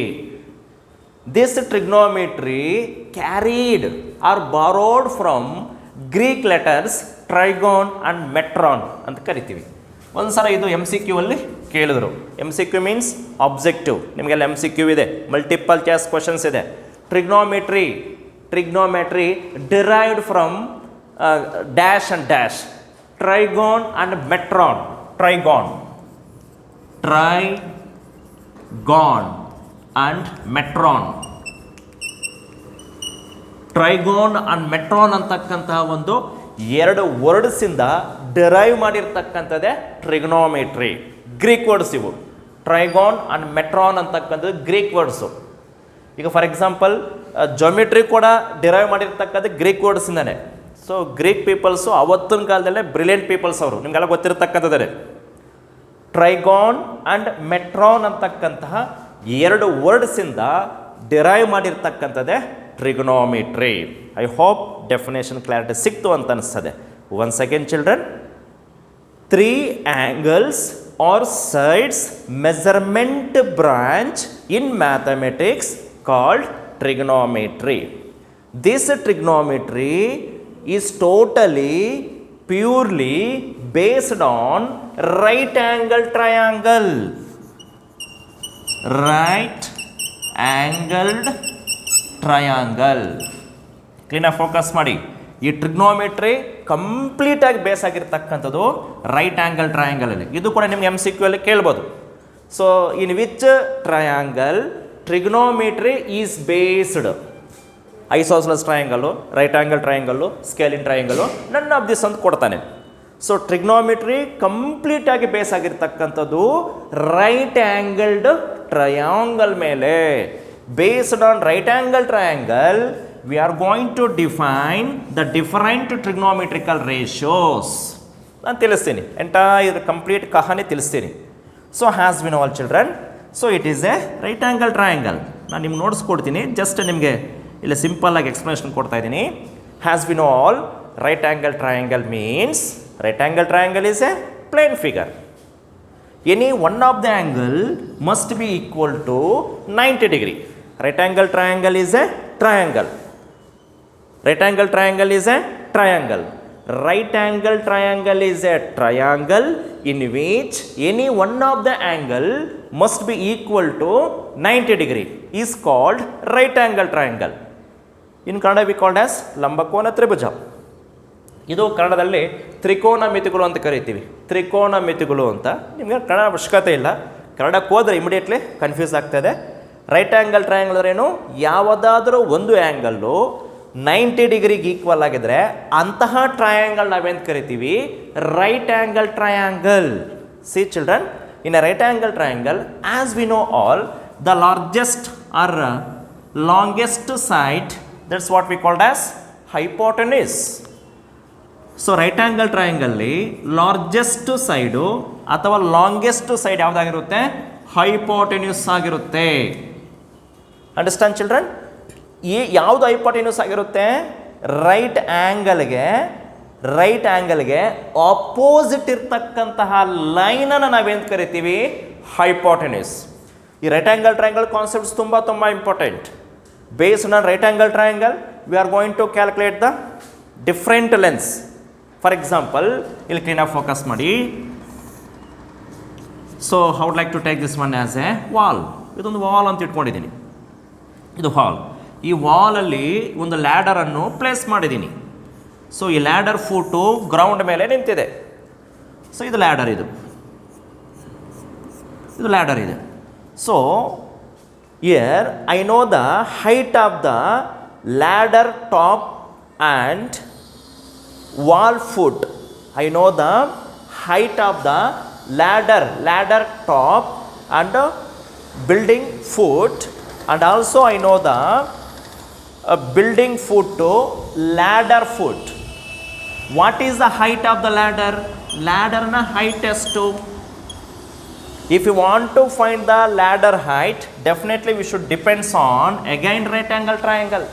This trigonometry carried or borrowed from Greek letters trigon and metron ಅಂತ ಕರಿತೀವಿ. ಒಂದ್ಸಲ ಇದು MCQ ಅಲ್ಲಿ ಕೇಳಿದ್ರು. MCQ means objective. ನಿಮಗೆಲ್ಲ MCQ ಇದೆ, ಮಲ್ಟಿಪಲ್ ಚಾಯ್ಸ್ ಕ್ವಶನ್ಸ್ ಇದೆ. Trigonometry derived from dash and dash. Trigon and metron. Trigon and metron. Trigon and metron ಅಂತಕ್ಕಂತಹ ಒಂದು 2 ವರ್ಡ್ಸಿಂದ ಡಿರೈವ್ ಮಾಡಿರ್ತಕ್ಕಂಥದ್ದೇ ಟ್ರಿಗ್ನೋಮೆಟ್ರಿ. ಗ್ರೀಕ್ ವರ್ಡ್ಸ್ ಇವು. ಟ್ರೈಗೋನ್ ಅಂಡ್ ಮೆಟ್ರಾನ್ ಅಂತಕ್ಕಂಥದ್ದು ಗ್ರೀಕ್ ವರ್ಡ್ಸು. ಈಗ ಫಾರ್ ಎಕ್ಸಾಂಪಲ್ ಜೋಮೆಟ್ರಿ ಕೂಡ ಡಿರೈವ್ ಮಾಡಿರ್ತಕ್ಕಂಥ ಗ್ರೀಕ್ ವರ್ಡ್ಸಿಂದಾನೆ. ಸೊ ಗ್ರೀಕ್ ಪೀಪಲ್ಸು ಅವತ್ತಿನ ಕಾಲದಲ್ಲೇ ಬ್ರಿಲಿಯಂಟ್ ಪೀಪಲ್ಸ್ ಅವರು, ನಿಮಗೆಲ್ಲ ಗೊತ್ತಿರತಕ್ಕಂಥದ್ದೇ. ಟ್ರೈಗಾನ್ ಆ್ಯಂಡ್ ಮೆಟ್ರಾನ್ ಅಂತಕ್ಕಂತಹ 2 ವರ್ಡ್ಸಿಂದ ಡಿರೈವ್ ಮಾಡಿರ್ತಕ್ಕಂಥದ್ದೇ trigonometry. I hope definition clarity ಸಿಕ್ತು ಅಂತ ಅನಿಸ್ತದೆ. Once again children, 3 angles or sides measurement branch in mathematics called trigonometry. This trigonometry is totally purely based on right angle triangle. Right angled triangle. ಕ್ಲೀನಾಗಿ focus ಮಾಡಿ. ಈ trigonometry ಕಂಪ್ಲೀಟಾಗಿ base ಆಗಿರ್ತಕ್ಕಂಥದ್ದು right angle ಟ್ರಯಾಂಗಲಲ್ಲಿ. ಇದು ಕೂಡ ನಿಮ್ಗೆ MCQ ಅಲ್ಲಿ ಕೇಳ್ಬೋದು. So in which triangle trigonometry is based? Isosceles triangle, right angle triangle, scalene triangle, none of this ಅಂತ ಕೊಡ್ತಾನೆ. ಸೊ ಟ್ರಿಗ್ನೋಮೆಟ್ರಿ ಕಂಪ್ಲೀಟಾಗಿ ಬೇಸ್ ಆಗಿರ್ತಕ್ಕಂಥದ್ದು ರೈಟ್ ಆ್ಯಂಗಲ್ಡ್ ಟ್ರಯಾಂಗಲ್ ಮೇಲೆ. Based on right angle triangle, we are going to define the different trigonometrical ratios. ನಾನು ತಿಳಿಸ್ತೀನಿ, entire complete ಕಹಾನಿ ತಿಳಿಸ್ತೀನಿ. So has we know all children, so it is A right angle triangle. ನಾನು ನಿಮ್ಗೆ notes ಕೊಡ್ತೀನಿ, just ನಿಮಗೆ ಇಲ್ಲಿ ಸಿಂಪಲ್ಲಾಗಿ explanation ಕೊಡ್ತಾ ಇದ್ದೀನಿ. As we know all, right angle triangle means, right angle triangle is a plane figure. any one of the angle must be equal to 90 degree. Right angle triangle is a triangle. Right angle triangle is a triangle. Right angle triangle is a triangle in which any one of the angle must be equal to 90 degree is called right angle triangle. In Kannada we called as ಲಂಬಕೋನ ತ್ರಿಭುಜ. ಇದು ಕನ್ನಡದಲ್ಲಿ ತ್ರಿಕೋನ ಮಿತಿಗಳು ಅಂತ ಕರಿತೀವಿ. ತ್ರಿಕೋನ ಮಿತಿಗಳು ಅಂತ ನಿಮಗೆ ಕನ್ನಡ ಅವಶ್ಯಕತೆ ಇಲ್ಲ. ಕನ್ನಡಕ್ಕೆ ಹೋದರೆ ಇಮಿಡಿಯೇಟ್ಲಿ ಕನ್ಫ್ಯೂಸ್ ಆಗ್ತದೆ. ರೈಟ್ ಆ್ಯಂಗಲ್ ಟ್ರಯಾಂಗಲ್ ಅಂದ್ರೇನು, ಯಾವುದಾದ್ರೂ ಒಂದು ಆ್ಯಂಗಲ್ಲು 90 ಡಿಗ್ರಿಗೆ ಈಕ್ವಲ್ ಆಗಿದ್ರೆ ಅಂತಹ ಟ್ರಯಾಂಗಲ್ ನಾವೇಂತ ಕರಿತೀವಿ, right angle triangle. See children, in a right angle triangle as we know all the largest or longest side, that's what we called as hypotenuse. So right angle ಟ್ರಯಾಂಗಲ್ಲಿ largest side ಅಥವಾ longest side ಯಾವುದಾಗಿರುತ್ತೆ, hypotenuse ಆಗಿರುತ್ತೆ. Understand children? ಈ ಯಾವುದು hypotenuse ಆಗಿರುತ್ತೆ, right ಆ್ಯಂಗಲ್ಗೆ opposite ಇರ್ತಕ್ಕಂತಹ ಲೈನನ್ನು ನಾವೇನು ಕರಿತೀವಿ, ಹೈಪೋಟೆನ್ಯೂಸ್. ಈ ರೈಟ್ ಆ್ಯಂಗಲ್ ಟ್ರಯಾಂಗಲ್ ಕಾನ್ಸೆಪ್ಟ್ಸ್ ತುಂಬ important. Based on right angle triangle we are going to calculate the different lengths. For example, ಇಲ್ಲಿ ಕ್ಲೀನಾಗಿ ಫೋಕಸ್ ಮಾಡಿ. So how would like to take this one as a wall. ಇದೊಂದು wall ಅಂತ ಇಟ್ಕೊಂಡಿದ್ದೀನಿ, ಇದು hall. ಈ ವಾಲಲ್ಲಿ ಒಂದು ಲ್ಯಾಡರನ್ನು ಪ್ಲೇಸ್ ಮಾಡಿದ್ದೀನಿ. ಸೊ ಈ ಲ್ಯಾಡರ್ ಫೂಟು ಗ್ರೌಂಡ್ ಮೇಲೆ ನಿಂತಿದೆ. ಸೊ ಇದು ಲ್ಯಾಡರ್, ಇದು ಲ್ಯಾಡರ್ ಇದೆ. So here I know the height of the ladder top and wall foot. I know the height of the ladder top and building foot, and also I know the building foot to ladder foot. What is the height of the ladder? Ladder na height ಎಷ್ಟು? If you want to find the ladder height, definitely we should depends on again right angle triangle.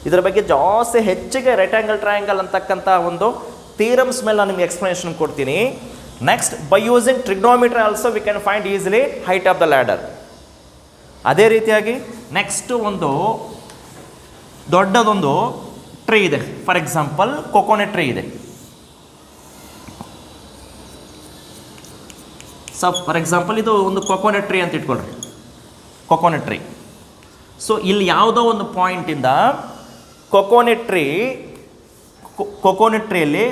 ಇದರ ಬಗ್ಗೆ ಜಾಸ್ತಿ ಹೆಚ್ಚಿಗೆ right angle triangle ಅಂತಕ್ಕಂಥ ಒಂದು theorems ಮೇಲೆ ನಾನು ನಿಮಗೆ ಎಕ್ಸ್ಪ್ಲನೇಷನ್ ಕೊಡ್ತೀನಿ. Next, by using trigonometry also we can find easily height of the ladder. ಅದೇ ರೀತಿಯಾಗಿ ನೆಕ್ಸ್ಟ್ ಒಂದು ದೊಡ್ಡದೊಂದು ಟ್ರೀ ಇದೆ. ಫಾರ್ ಎಕ್ಸಾಂಪಲ್, ಕೊಕೊನೆಟ್ ಟ್ರೀ ಇದೆ. ಫಾರ್ ಎಕ್ಸಾಂಪಲ್ ಇದು ಒಂದು ಕೊಕೊನೆಟ್ ಟ್ರೀ ಅಂತ ಇಟ್ಕೊಳ್ರಿ, ಕೊಕೊನೆಟ್ ಟ್ರೀ. ಸೊ ಇಲ್ಲಿ ಯಾವುದೋ ಒಂದು ಪಾಯಿಂಟಿಂದ ಕೊಕೊನೆಟ್ ಟ್ರೀಯಲ್ಲಿ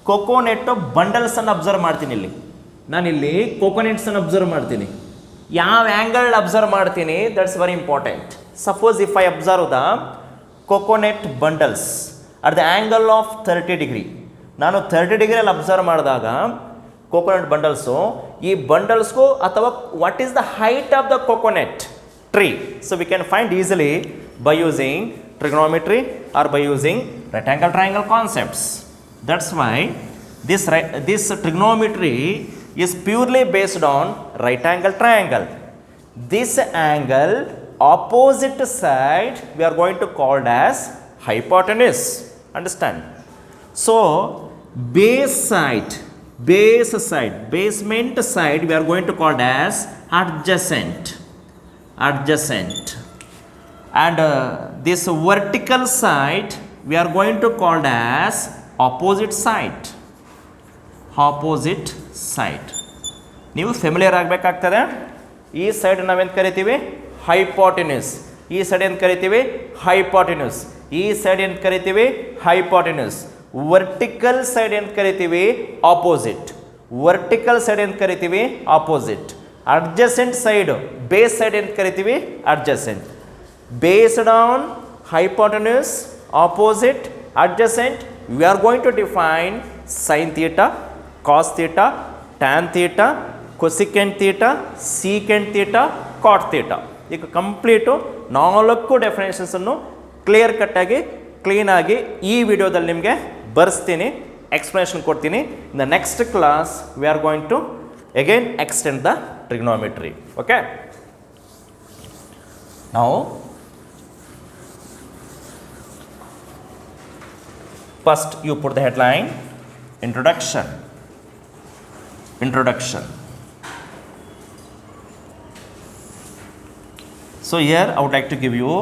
ಕೊಕೊನೆಟ್ ಬಂಡಲ್ಸನ್ನು ಅಬ್ಸರ್ವ್ ಮಾಡ್ತೀನಿ. ನಾನಿಲ್ಲಿ ಕೊಕೊನೆಟ್ಸನ್ನು ಅಬ್ಸರ್ವ್ ಮಾಡ್ತೀನಿ. ಯಾವ ಆ್ಯಂಗಲ್ ಅಬ್ಸರ್ವ್ ಮಾಡ್ತೀನಿ, that's very important. Suppose if I observe the coconut bundles at the angle of 30 degree, ನಾನು 30 ಡಿಗ್ರಿಯಲ್ಲಿ ಅಬ್ಸರ್ವ್ ಮಾಡಿದಾಗ ಕೊಕೊನೆಟ್ ಬಂಡಲ್ಸು, ಈ ಬಂಡಲ್ಸ್ಗೂ ಅಥವಾ what is the height of the coconut tree. So we can find easily by using trigonometry or by using right angle triangle concepts. That's why this trigonometry is purely based on right angle triangle. This angle opposite side we are going to call as hypotenuse. Understand? So basement side we are going to call as adjacent. And this vertical side we are going to call as opposite side. ನೀವು familiar ಆಗಬೇಕಾಗ್ತದೆ. ಈ side ನಾವೇನು ಕರಿತೀವಿ, hypotenuse. ಈ side ಏನು ಕರಿತೀವಿ, hypotenuse. ಈ side ಏನು ಕರಿತೀವಿ, ಹೈಪೋಟೆನ್ಯೂಸ್. ವರ್ಟಿಕಲ್ ಸೈಡ್ ಏನು ಕರಿತೀವಿ, ಆಪೋಸಿಟ್. ವರ್ಟಿಕಲ್ ಸೈಡ್ ಏನು ಕರಿತೀವಿ, opposite. Adjacent side, base side ಏನು ಕರಿತೀವಿ, adjacent. Based on hypotenuse, opposite, adjacent, we are going to define sin theta, cos theta, tan theta, cosecant theta, secant theta, cot theta. ಈಗ complete 4 ಡೆಫಿನೇಷನ್ಸನ್ನು clear ಕಟ್ಟಾಗಿ ಕ್ಲೀನಾಗಿ ಈ ವಿಡಿಯೋದಲ್ಲಿ ನಿಮಗೆ ಬರೆಸ್ತೀನಿ, ಎಕ್ಸ್ಪ್ಲನೇಷನ್ ಕೊಡ್ತೀನಿ. In the next class we are going to again extend the trigonometry. Okay, ನಾವು first you put the headline, introduction. introduction. So here I would like to give you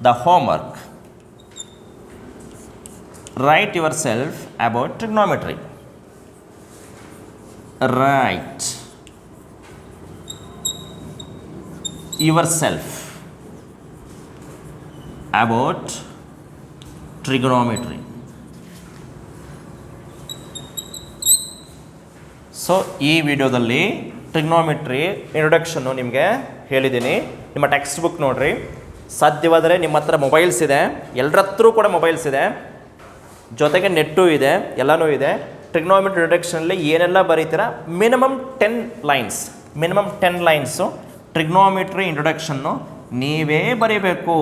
the homework. Write yourself about trigonometry. Write yourself about trigonometry. So ಈ ವಿಡಿಯೋದಲ್ಲಿ trigonometry ಇಂಟ್ರೊಡಕ್ಷನ್ನು ನಿಮಗೆ ಹೇಳಿದ್ದೀನಿ. ನಿಮ್ಮ text book ನೋಡಿರಿ. ಸಾಧ್ಯವಾದರೆ ನಿಮ್ಮ ಹತ್ರ ಮೊಬೈಲ್ಸ್ ಇದೆ, ಎಲ್ಲರ ಹತ್ರ ಕೂಡ ಮೊಬೈಲ್ಸ್ ಇದೆ, ಜೊತೆಗೆ ನೆಟ್ಟು ಇದೆ, ಎಲ್ಲನೂ ಇದೆ. ಟ್ರಿಗ್ನೋಮೆಟ್ರಿ ಇಂಟ್ರೊಡಕ್ಷನಲ್ಲಿ ಏನೆಲ್ಲ ಬರೀತೀರಾ ಮಿನಿಮಮ್ 10 ಲೈನ್ಸು ಟ್ರಿಗ್ನೋಮೆಟ್ರಿ ಇಂಟ್ರೊಡಕ್ಷನ್ನು ನೀವೇ ಬರೀಬೇಕು.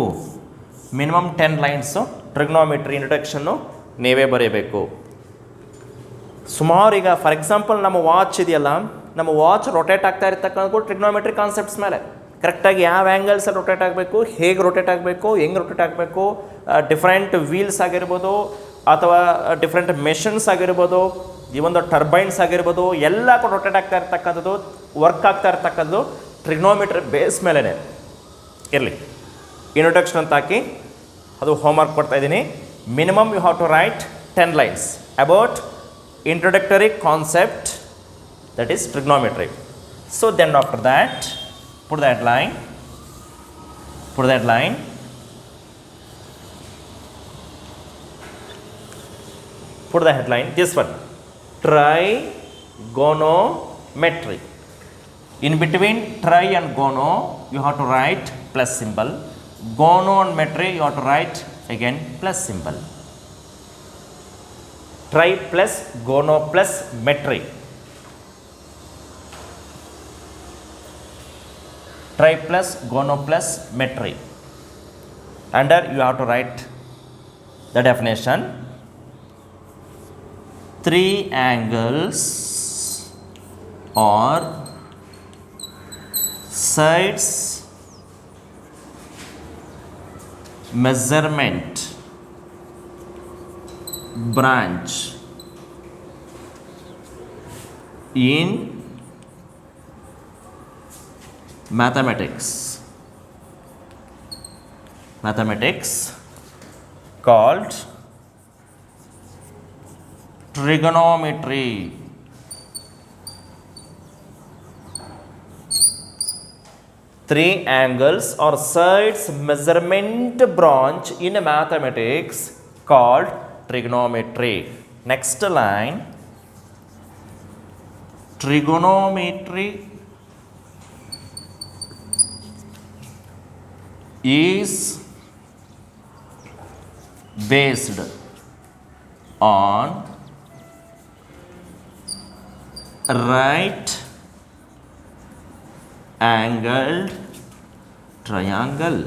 ಮಿನಿಮಮ್ 10 ಲೈನ್ಸು ಟ್ರಿಗ್ನೋಮೆಟ್ರಿ ಇಂಟ್ರೊಡಕ್ಷನ್ನು ನೀವೇ ಬರೀಬೇಕು. ಸುಮಾರು ಈಗ ಫಾರ್ ಎಕ್ಸಾಂಪಲ್ ನಮ್ಮ ವಾಚ್ ಇದೆಯಲ್ಲ, ನಮ್ಮ ವಾಚ್ ರೊಟೇಟ್ ಆಗ್ತಾ ಇರ್ತಕ್ಕಂಥ ಟ್ರಿಗ್ನೋಮೆಟ್ರಿ ಕಾನ್ಸೆಪ್ಟ್ಸ್ ಮೇಲೆ ಕರೆಕ್ಟಾಗಿ ಯಾವ ಆ್ಯಂಗಲ್ಸಲ್ಲಿ ರೊಟೇಟ್ ಆಗಬೇಕು, ಹೇಗೆ ರೊಟೇಟ್ ಆಗಬೇಕು, ಹೆಂಗೆ ರೊಟೇಟ್ ಆಗಬೇಕು, ಡಿಫ್ರೆಂಟ್ ವೀಲ್ಸ್ ಆಗಿರ್ಬೋದು ಅಥವಾ ಡಿಫ್ರೆಂಟ್ ಮೆಷಿನ್ಸ್ ಆಗಿರ್ಬೋದು, ಈ ಒಂದು ಟರ್ಬೈನ್ಸ್ ಆಗಿರ್ಬೋದು, ಎಲ್ಲ ಕೂಡ ರೊಟೇಟ್ ಆಗ್ತಾ ಇರ್ತಕ್ಕಂಥದ್ದು, ವರ್ಕ್ ಆಗ್ತಾ ಇರ್ತಕ್ಕಂಥದ್ದು ಟ್ರಿಗ್ನೋಮೆಟ್ರಿ ಬೇಸ್ ಮೇಲೇ ಇರಲಿ. ಇಂಟ್ರೊಡಕ್ಷನ್ ಅಂತ ಹಾಕಿ ಅದು ಹೋಮ್ವರ್ಕ್ ಕೊಡ್ತಾ ಇದ್ದೀನಿ. Minimum you have to write 10 lines about introductory concept, that is trigonometry. So then after that put that line, put the headline, this one, trigonometry. In between tri and gono you have to write plus symbol, gono and metry you have to write again plus symbol. Tri plus gono plus metry. Tri plus gono plus metry. Under you have to write the definition. 3 angles or sides measurement branch in mathematics called trigonometry. Three angles or sides measurement branch in mathematics called trigonometry. Next line, trigonometry is based on right angled triangle.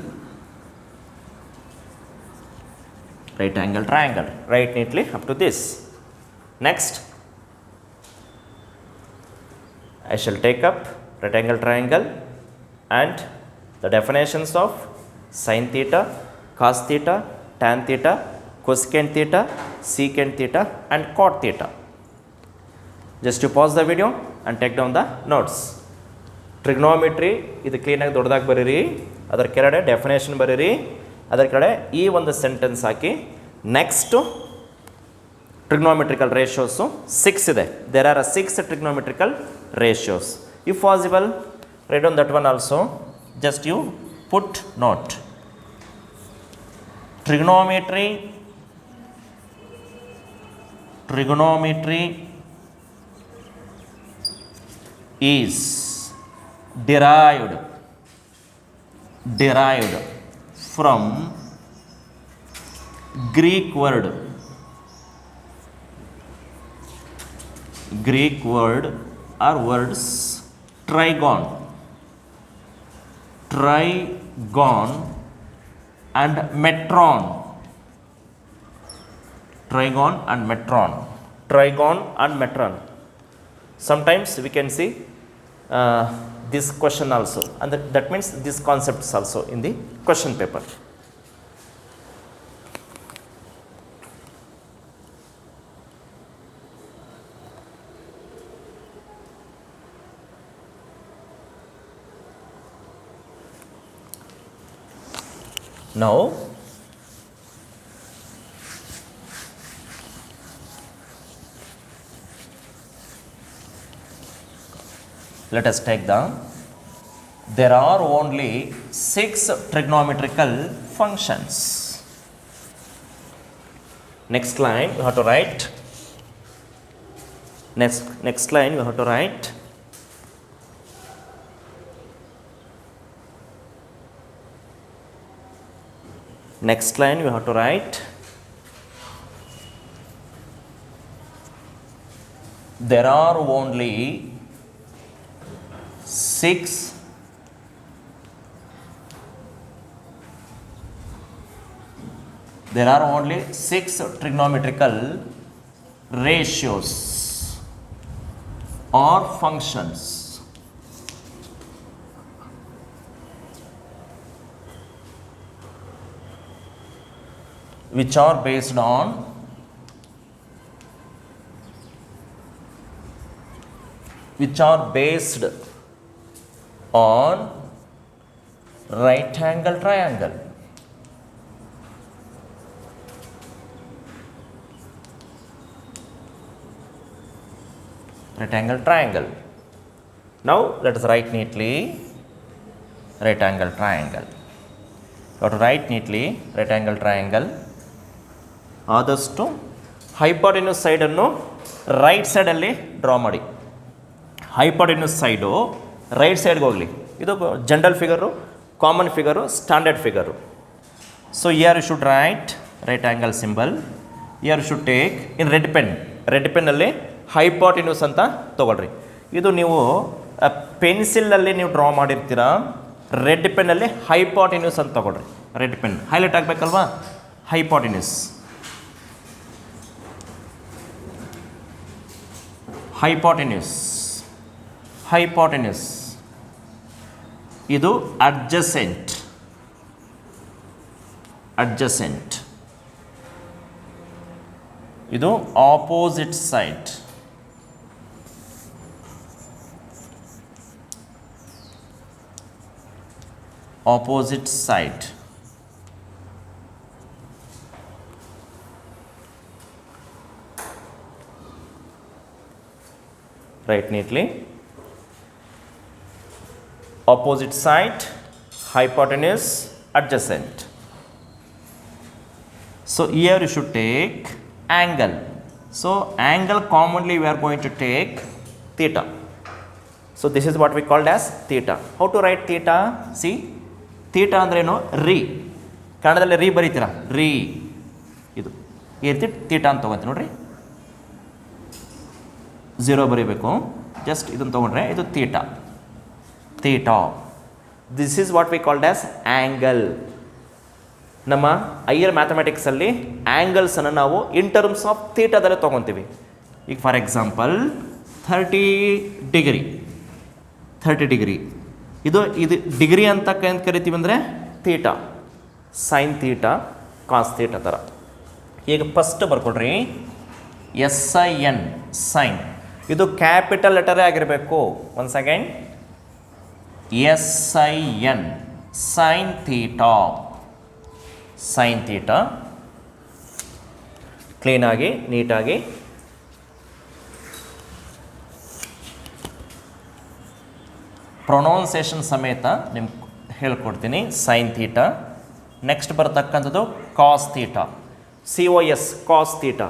Right angle triangle. Write neatly up to this. Next, I shall take up right angle triangle and the definitions of sin theta, cos theta, tan theta, cosecant theta, secant theta and cot theta. Just to pause the video and take down the notes. Trigonometry ಇದು ಕ್ಲೀನಾಗಿ ದೊಡ್ಡದಾಗಿ ಬರೀರಿ, ಅದರ ಕೆಳಗಡೆ definition ಬರೀರಿ, ಅದರ ಕಡೆ ಈ ಒಂದು ಸೆಂಟೆನ್ಸ್ ಹಾಕಿ. ನೆಕ್ಸ್ಟು ಟ್ರಿಗ್ನೋಮೆಟ್ರಿಕಲ್ ರೇಷಿಯೋಸು 6 ಇದೆ. There are 6 trigonometrical ratios. If possible write on that one also. Just you put note. Trigonometry is derived from Greek word or words trigon and metron. Trigon and metron. Sometimes we can see this question also, and that means these concepts also in the question paper. Now let us take there are only 6 trigonometrical functions. Next line you have to write. Next line you have to write. Next line you have to write. There are only 6 trigonometrical ratios or functions which are based on right angle triangle. Right angle triangle. Now let us write neatly right angle triangle. You have to write neatly right angle triangle. ಆದಷ್ಟು hypotenuse ಸೈಡನ್ನು right ಸೈಡಲ್ಲಿ draw ಮಾಡಿ. Hypotenuse side right ಸೈಡ್ಗೆ ಹೋಗಲಿ. ಇದು general figure, common figure, standard figure. So here you should write right angle symbol. Here you should take in red ಪೆನ್ನಲ್ಲಿ hypotenuse ಅಂತ ತೊಗೊಳ್ರಿ. ಇದು ನೀವು ಪೆನ್ಸಿಲಲ್ಲಿ ನೀವು ಡ್ರಾ ಮಾಡಿರ್ತೀರಾ, ರೆಡ್ ಪೆನ್ನಲ್ಲಿ ಹೈಪಾಟಿನ್ಯೂಸ್ ಅಂತ ತೊಗೊಳ್ರಿ. ರೆಡ್ ಪೆನ್ ಹೈಲೈಟ್ ಆಗಬೇಕಲ್ವಾ? ಹೈಪಾಟಿನ್ಯೂಸ್ ಇದು ಅಡ್ಜಸೆಂಟ್ ಇದು opposite side. Write neatly. Opposite side, hypotenuse, adjacent. So here you should take angle. So angle commonly we are going to take theta. So this is what we called as theta. How to write theta? See, theta andreno re. ಕನ್ನಡದಲ್ಲಿ ರೀ ಬರೀತೀರಾ? ರೀ. ಇದು ಈ ರೀತಿ theta ಅಂತ ತಗೊಂತೀನಿ ನೋಡ್ರಿ. 0 ಬರೀಬೇಕು. Just ಇದನ್ನು ತೊಗೊಂಡ್ರೆ ಇದು theta. This is what we called as angle. ನಮ್ಮ ಹೈಯರ್ ಮ್ಯಾಥಮೆಟಿಕ್ಸಲ್ಲಿ ಆ್ಯಂಗಲ್ಸನ್ನು ನಾವು ಇನ್ ಟರ್ಮ್ಸ್ ಆಫ್ ಥೀಟಾದಲ್ಲೇ ತೊಗೊತೀವಿ. ಈಗ ಫಾರ್ ಎಕ್ಸಾಂಪಲ್ 30 ಡಿಗ್ರಿ ಇದು ಡಿಗ್ರಿ ಅಂತ ಕರಿತೀವಿ ಅಂದರೆ theta, sine theta, cos theta ಥರ. ಈಗ ಫಸ್ಟ್ ಬರ್ಕೊಡ್ರಿ SIN ಸೈನ್. ಇದು ಕ್ಯಾಪಿಟಲ್ ಲೆಟರೇ ಆಗಿರಬೇಕು. One second, SIN sine theta ಕ್ಲೀನಾಗಿ ನೀಟಾಗಿ ಪ್ರೊನೌನ್ಸೇಷನ್ ಸಮೇತ ನಿಮ್ಗೆ ಹೇಳ್ಕೊಡ್ತೀನಿ. Sign theta. ನೆಕ್ಸ್ಟ್ ಬರ್ತಕ್ಕಂಥದ್ದು cos theta, COS cos theta.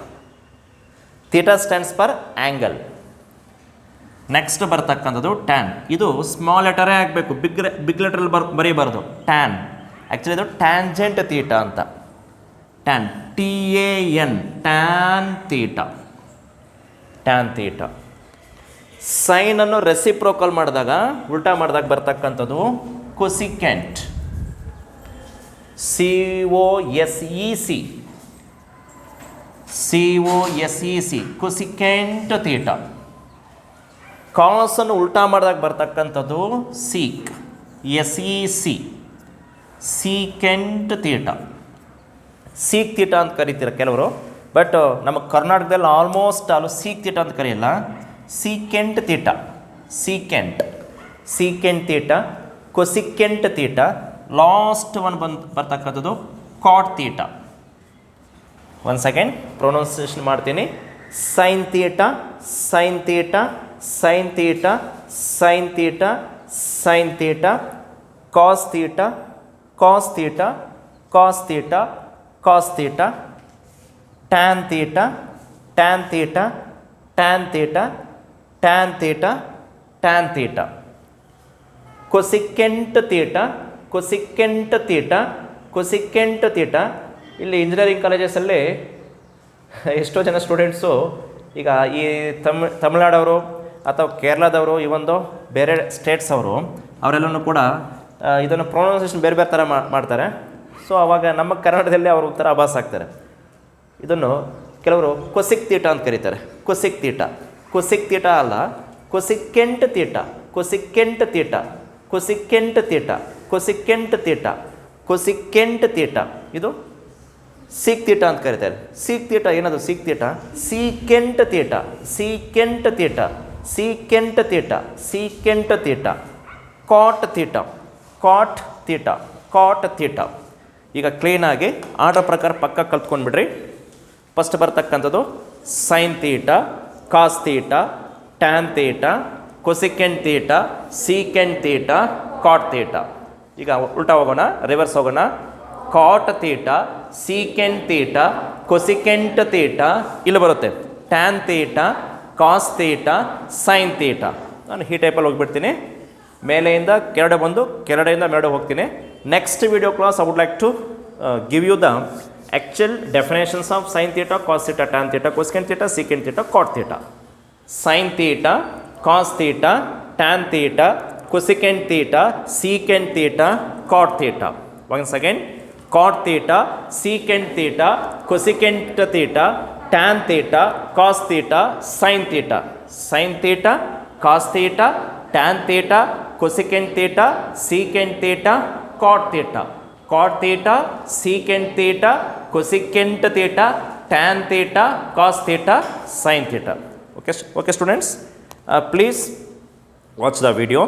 Theta stands for angle. Next ಬರ್ತಕ್ಕಂಥದ್ದು ಟ್ಯಾನ್. ಇದು ಸ್ಮಾಲ್ ಲೆಟರೇ ಆಗಬೇಕು, ಬಿಗ್ ಲೆಟರಲ್ಲಿ ಬರೀಬಾರ್ದು. ಟ್ಯಾನ್ ಆ್ಯಕ್ಚುಲಿ ಇದು ಟ್ಯಾಂಜೆಂಟ್ ಥೀಟಾ ಅಂತ. Tan TAN tan theta. ಸೈನನ್ನು ರೆಸಿಪ್ರೋಕಲ್ ಮಾಡಿದಾಗ, ಉಲ್ಟಾ ಮಾಡಿದಾಗ ಬರ್ತಕ್ಕಂಥದ್ದು ಕೊಸಿಕೆಂಟ್, COSEC ಕೊಸಿಕೆಂಟ್ ಥೀಟಾ. ಕಾಸನ್ನು ಉಲ್ಟಾ ಮಾಡಿದಾಗ ಬರ್ತಕ್ಕಂಥದ್ದು seek, SEC secant theta. Seek theta ಅಂತ ಕರಿತೀರ ಕೆಲವರು, ಬಟ್ ನಮ್ಮ ಕರ್ನಾಟಕದಲ್ಲಿ ಆಲ್ಮೋಸ್ಟ್ ಅಲ್ಲೂ ಸೀಕ್ ಥೀಟಾ ಅಂತ ಕರೆಯಲ್ಲ, secant theta, cosecant theta, last one ಬರ್ತಕ್ಕಂಥದ್ದು cot theta. One second pronunciation ಮಾಡ್ತೀನಿ. Sine theta, sine theta, sine theta, sine theta, sine theta, cos theta, cos theta, cos theta, cos theta, tan theta, tan theta, tan theta, tan theta, tan theta, cosecant theta, cosecant theta, cosecant theta. ಇಲ್ಲಿ engineering ಕಾಲೇಜಸಲ್ಲಿ ಎಷ್ಟೋ ಜನ students ಈಗ ಈ ತಮಿಳ್ನಾಡವರು ಅಥವಾ ಕೇರಳದವರು, ಈ ಒಂದು ಬೇರೆ ಸ್ಟೇಟ್ಸ್ ಅವರೆಲ್ಲನೂ ಕೂಡ ಇದನ್ನು ಪ್ರೊನೌನ್ಸಿಯೇಷನ್ ಬೇರೆ ಬೇರೆ ಥರ ಮಾಡ್ತಾರೆ. ಸೊ ಆವಾಗ ನಮ್ಮ ಕನ್ನಡದಲ್ಲಿ ಅವರು ಥರ ಅಭಾಸ ಆಗ್ತಾರೆ. ಇದನ್ನು ಕೆಲವರು ಕೊಸಿಕ್ ತೀಟಾ ಅಂತ ಕರೀತಾರೆ. ಕೊಸಿಕ್ ತೀಟಾ, ಕೊಸಿಕ್ ತೀಟಾ ಅಲ್ಲ, cosecant theta, cosecant theta, cosecant theta, cosecant theta, cosecant theta. ಇದು ಸೀಕ್ ತೀಟಾ ಅಂತ ಕರೀತಾರೆ. ಸೀಕ್ ತೀಟಾ ಏನದು? Sec theta secant theta, secant theta, secant theta, secant theta, cot theta, cot theta, cot theta. ಈಗ ಕ್ಲೀನಾಗಿ order ಪ್ರಕಾರ ಪಕ್ಕ ಕಲ್ತ್ಕೊಂಡ್ಬಿಡ್ರಿ. First ಬರ್ತಕ್ಕಂಥದ್ದು sine theta, cos theta, tan theta, cosecant theta, secant theta, cot theta. ಈಗ ಉಲ್ಟಾ ಹೋಗೋಣ, ರಿವರ್ಸ್ ಹೋಗೋಣ. Cot theta, secant theta, cosecant theta, ಇಲ್ಲಿ ಬರುತ್ತೆ tan theta, cos theta, sine theta. ನಾನು ಈ ಟೈಪಲ್ಲಿ ಹೋಗ್ಬಿಡ್ತೀನಿ. ಮೇಲೆಯಿಂದ ಕೆಳಗಡೆ ಬಂದು ಕೆಳಗಡೆಯಿಂದ ಮೇಲ್ಗಡೆ ಹೋಗ್ತೀನಿ. Next video class I would like to give you the actual definitions of sin theta, cos theta, tan theta, cosecant theta, secant theta, cot theta. Sin theta, cos theta, tan theta, cosecant theta, secant theta, cot theta. Once again, cot theta, secant theta, cosecant theta, tan theta, cos theta, sin theta. Sin theta, cos theta, tan theta, cosecant theta, secant theta, cot theta. Cot theta, secant theta, cosecant theta, tan theta, cos theta, sin theta. Okay students, please watch the video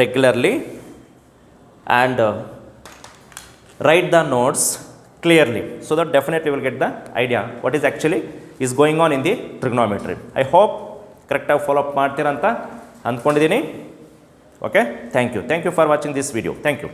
regularly and write the notes clearly, so that definitely you will get the idea what is actually is going on in the trigonometry. I hope correct ಆಗಿ follow up ಮಾಡ್ತೀರಾ ಅಂತ ಅಂದ್ಕೊಂಡಿದ್ದೀನಿ. Okay, thank you for watching this video. Thank you.